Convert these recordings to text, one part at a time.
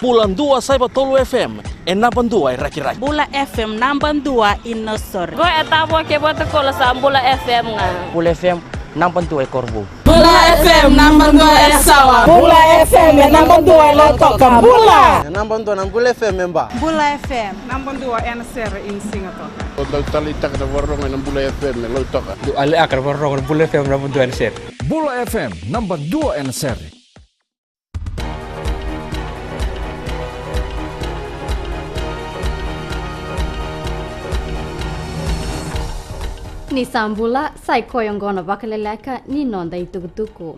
Bulan 2 Saiba Tolu FM, Enaban 2 Raki-Raki. Bula FM Namban 2 Inosor. Go etabo ke boto kola sa Bula FM nga. Bula FM Namban 2 Korbu. Bula FM Namban 2 Sawa. Bula FM Namban 2 Lotoka. Bula. Namban 2 ng Bula FM memba. Bula FM Namban 2 NSR in Singapore. Oto talita ka warong ng Bula FM Lotoka. Ali akar warong Bula FM Namban 2 NSR. Bula FM Namban 2 NSR. Ni sambula sai koyongona Vakaleleka ni nonda itukutuku.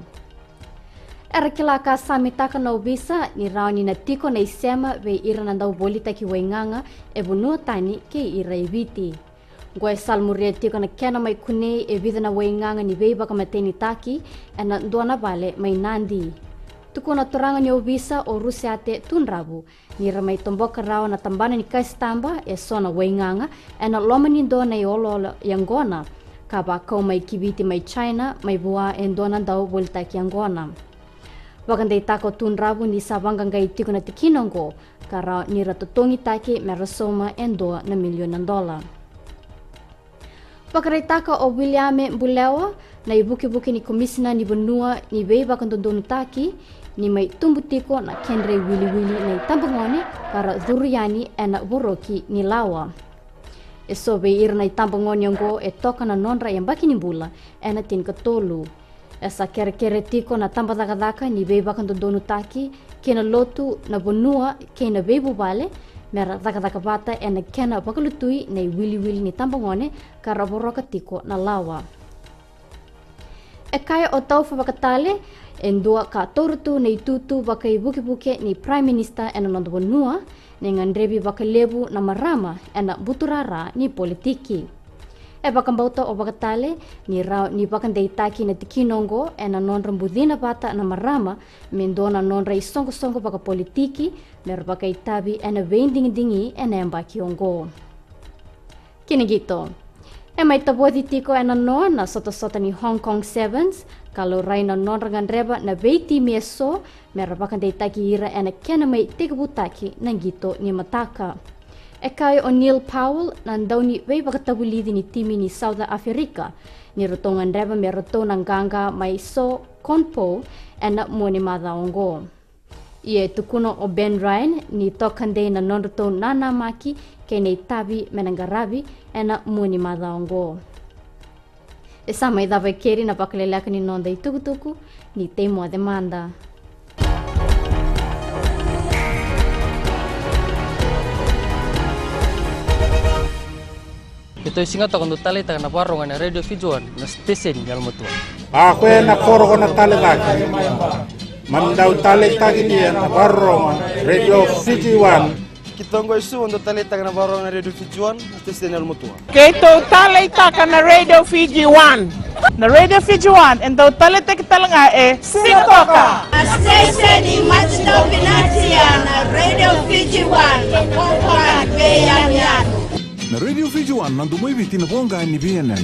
Era kilaka samitaka na ubisa ni raoni na tiko na isema ve ira nanda ubolita ki wainganga e bunua tani ke ira eviti. Goe salmuria tiko na kena mai kune e vida na wainganga ni vei baka mateni taki e na nduana vale mai nandi. Tuku na toranga ni ubisa o rusiate tunrabu ni ramai tomboka rao na tambana ni kaistamba e sona wainganga e na loma ni dona i olo yangona kaba kau mai kibiti mai China mai bua e dona dau bolita ki yangona. Wakandai tako tunrabu ni sabanga ngai tiko na tikinongo kara ni ratotongi taki merasoma e $2 milion. Wakarai taka o Williame Bulewa na ibuki-buki ni komisina ni benua ni vei bakandondonu taki ni mai tumbutiko na Kenre wili-wili na itambangone kara Zuriani e na Boroki ni lawa. E sobe ira na itambangone yongo e toka na nonra yang baki ni bula e na tin katolu. E sa kere-kere tiko na tambadaka-daka ni vei bakandondonu taki kena lotu na benua kena vei bubale mera daka-daka bata e na kena bakalutui na wili-wili ni tambangone kara Boroka tiko na lawa. E kaya o tau whakatale en dua ka torutu nei tutu baka i buke-buke ni Prime Minister ena nondo bonua ne ngandrebi baka lebu na marama ena buturara ni politiki. E baka mbauta o bakatale ni rao ni baka ndeitaki na tikinongo ena nonra mbudina bata na marama mendona nonra i songo-songo baka politiki mer baka itabi ena veindingi-dingi ena embaki ongo. Kini gitu. E mai tabodi tiko e na noa na sota-sota ni Hong Kong Sevens kalau rai na nonra ngandreba na veiti mieso mera baka ndeitaki ira ena kena mai tegabutaki na gito ni mataka. E kai o Neil Powell na ndau ni vei baka tabulidi ni timi ni South Africa ni roto ngandreba me roto na nganga mai so konpo ena moni madhaongo. Ie tukuno o Ben Ryan ni tokande na nonroto nana maki ke nei tabi menangarabi ena muni madhaongo. E sama i dawa keri na Vakaleleka ni nonda i tukutuku ni teimo a demanda. Ito isingata kung talita na parongan na radio fijuan na station yalmutua. Ako na koro na talita. Mandau talita gini na parongan radio fijuan. Kitongo isu untuk talita na parongan na radio fijuan station yalmutua. Keto talita ka na Radio Fiji 1. Na Radio Fiji 1 and daw talita kita nga Singapore. Station ni Matino Binatia na Radio Fiji 1 Kongkong Bayan. Na Radio Fiji 1 nandu mai biti na bonga ni BNN.